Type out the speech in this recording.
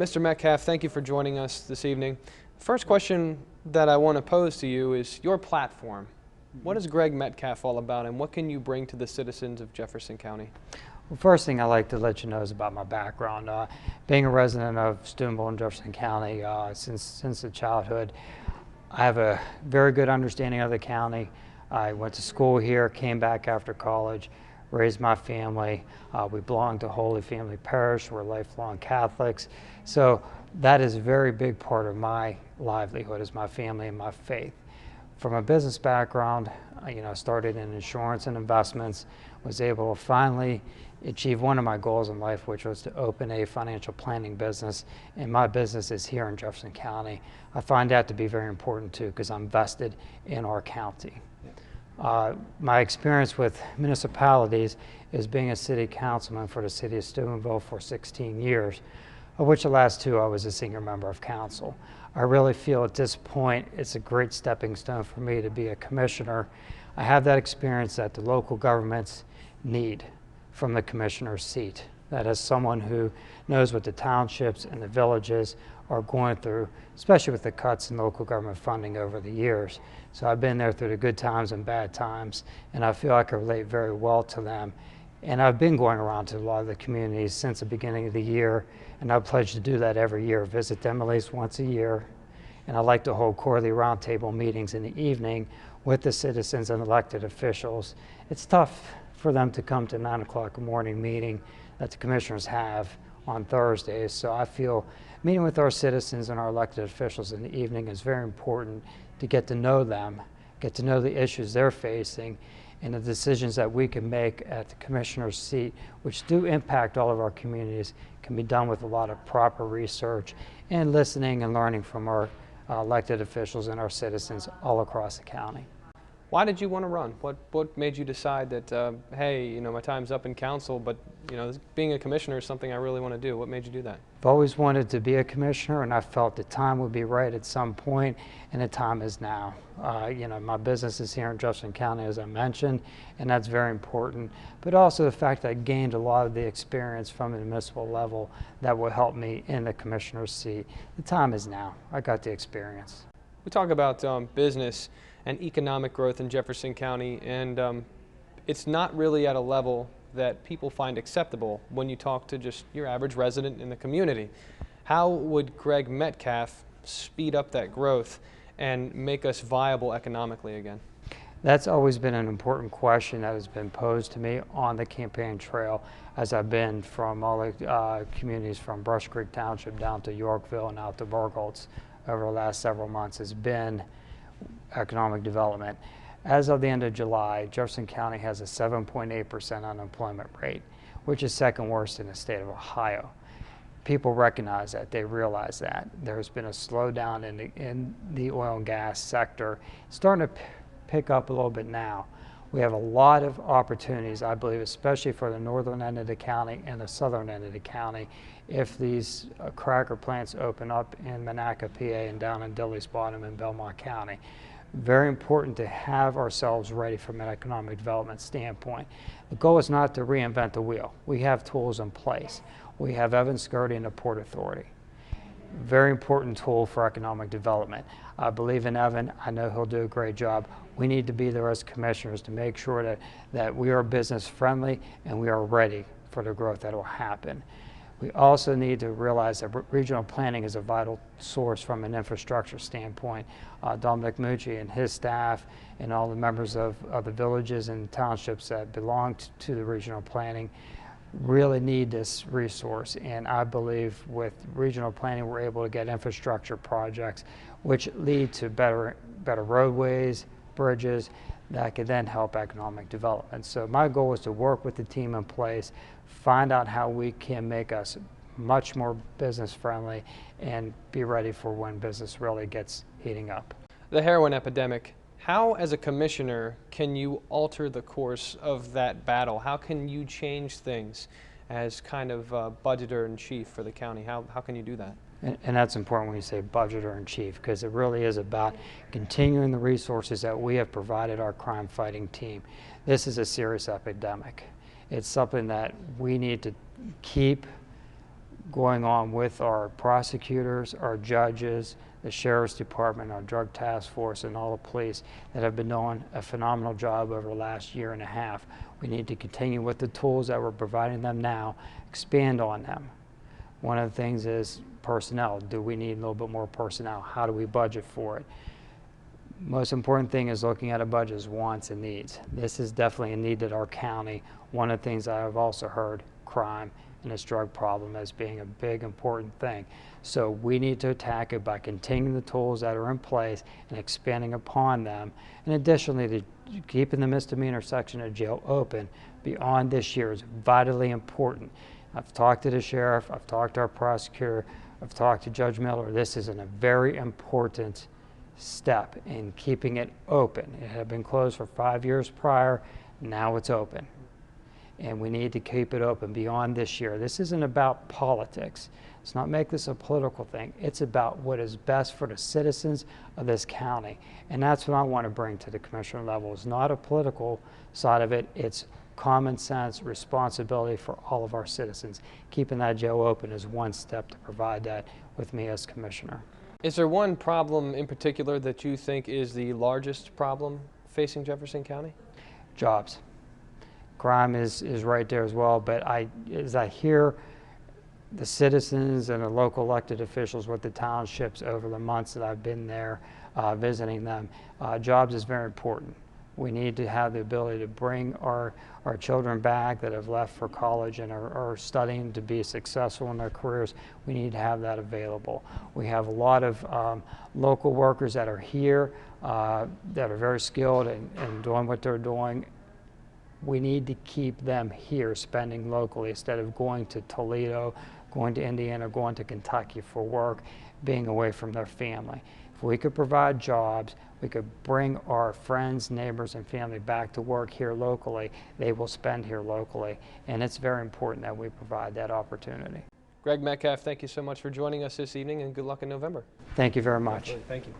Mr. Metcalf, thank you for joining us this evening. First question that I want to pose to you is your platform. What is Greg Metcalf all about, and what can you bring to the citizens of Jefferson County? Well, first thing I'd like to let you know is about my background. Being a resident of Steubenville and Jefferson County since the childhood, I have a very good understanding of the county. I went to school here, came back after college, raised my family. We belong to Holy Family Parish. We're lifelong Catholics. So that is a very big part of my livelihood, is my family and my faith. From a business background, I started in insurance and investments, was able to finally achieve one of my goals in life, which was to open a financial planning business. And my business is here in Jefferson County. I find that to be very important too, because I'm vested in our county. My experience with municipalities is being a city councilman for the city of Steubenville for 16 years, of which the last 2 I was a senior member of council. I really feel at this point it's a great stepping stone for me to be a commissioner. I have that experience that the local governments need from the commissioner's seat. That is someone who knows what the townships and the villages are going through, especially with the cuts in local government funding over the years. So I've been there through the good times and bad times, and I feel I can relate very well to them. And I've been going around to a lot of the communities since the beginning of the year, and I've pledged to do that every year, visit them at least once a year. And I like to hold quarterly roundtable meetings in the evening with the citizens and elected officials. It's tough for them to come to 9 o'clock a morning meeting that the commissioners have on Thursdays. So I feel meeting with our citizens and our elected officials in the evening is very important to get to know them, get to know the issues they're facing, and the decisions that we can make at the commissioner's seat, which do impact all of our communities, can be done with a lot of proper research and listening and learning from our elected officials and our citizens all across the county. Why did you want to run? What made you decide that, hey, my time's up in council, but being a commissioner is something I really want to do? What made you do that? I've always wanted to be a commissioner, and I felt the time would be right at some point, and the time is now. My business is here in Jefferson County, as I mentioned, and that's very important. But also the fact that I gained a lot of the experience from the municipal level that will help me in the commissioner's seat. The time is now. I got the experience. We talk about business and economic growth in Jefferson County, and it's not really at a level that people find acceptable when you talk to just your average resident in the community. How would Greg Metcalf speed up that growth and make us viable economically again? That's always been an important question that has been posed to me on the campaign trail as I've been from all the communities from Brush Creek Township down to Yorkville and out to Burgholtz over the last several months. Has been economic development. As of the end of July, Jefferson County has a 7.8% unemployment rate, which is second worst in the state of Ohio. People recognize that, they realize that. There's been a slowdown in the oil and gas sector. It's starting to pick up a little bit now. We have a lot of opportunities, I believe, especially for the northern end of the county and the southern end of the county, if these cracker plants open up in Monaca, PA, and down in Dilly's Bottom in Belmont County. Very important to have ourselves ready from an economic development standpoint. The goal is not to reinvent the wheel. We have tools in place. We have Evan Skirty and the Port Authority. Very important tool for economic development. I believe in Evan. I know he'll do a great job. We need to be there as commissioners to make sure that we are business friendly and we are ready for the growth that will happen. We also need to realize that regional planning is a vital source from an infrastructure standpoint. Dominic Mucci and his staff and all the members of the villages and townships that belong to the regional planning really need this resource, and I believe with regional planning we're able to get infrastructure projects which lead to better roadways, bridges that could then help economic development. So my goal is to work with the team in place, find out how we can make us much more business friendly and be ready for when business really gets heating up. The heroin epidemic, how as a commissioner can you alter the course of that battle? How can you change things as kind of budgeter in chief for the county? How can you do that? And that's important when you say budgeter in chief, because it really is about continuing the resources that we have provided our crime fighting team. This is a serious epidemic. It's something that we need to keep going on with our prosecutors, our judges, the Sheriff's Department, our Drug Task Force, and all the police that have been doing a phenomenal job over the last year and a half. We need to continue with the tools that we're providing them now, expand on them. One of the things is personnel. Do we need a little bit more personnel? How do we budget for it? Most important thing is looking at a budget is wants and needs. This is definitely a need that our county. One of the things I've also heard, crime and its drug problem as being a big important thing. So we need to attack it by continuing the tools that are in place and expanding upon them. And additionally, keeping the misdemeanor section of jail open beyond this year is vitally important. I've talked to the sheriff, I've talked to our prosecutor, I've talked to Judge Miller. This is a very important step in keeping it open. It had been closed for 5 years prior, now it's open. And we need to keep it open beyond this year. This isn't about politics. Let's not make this a political thing. It's about what is best for the citizens of this county. And that's what I want to bring to the commissioner level. It's not a political side of it. It's common sense responsibility for all of our citizens. Keeping that jail open is one step to provide that with me as commissioner. Is there one problem in particular that you think is the largest problem facing Jefferson County? Jobs. Crime is right there as well, but as I hear the citizens and the local elected officials with the townships over the months that I've been there visiting them, jobs is very important. We need to have the ability to bring our children back that have left for college and are studying to be successful in their careers. We need to have that available. We have a lot of local workers that are here that are very skilled and doing what they're doing. We need to keep them here spending locally instead of going to Toledo, going to Indiana, going to Kentucky for work, being away from their family. If we could provide jobs, we could bring our friends, neighbors, and family back to work here locally. They will spend here locally, and it's very important that we provide that opportunity. Greg Metcalf, thank you so much for joining us this evening, and good luck in November. Thank you very much. Absolutely. Thank you.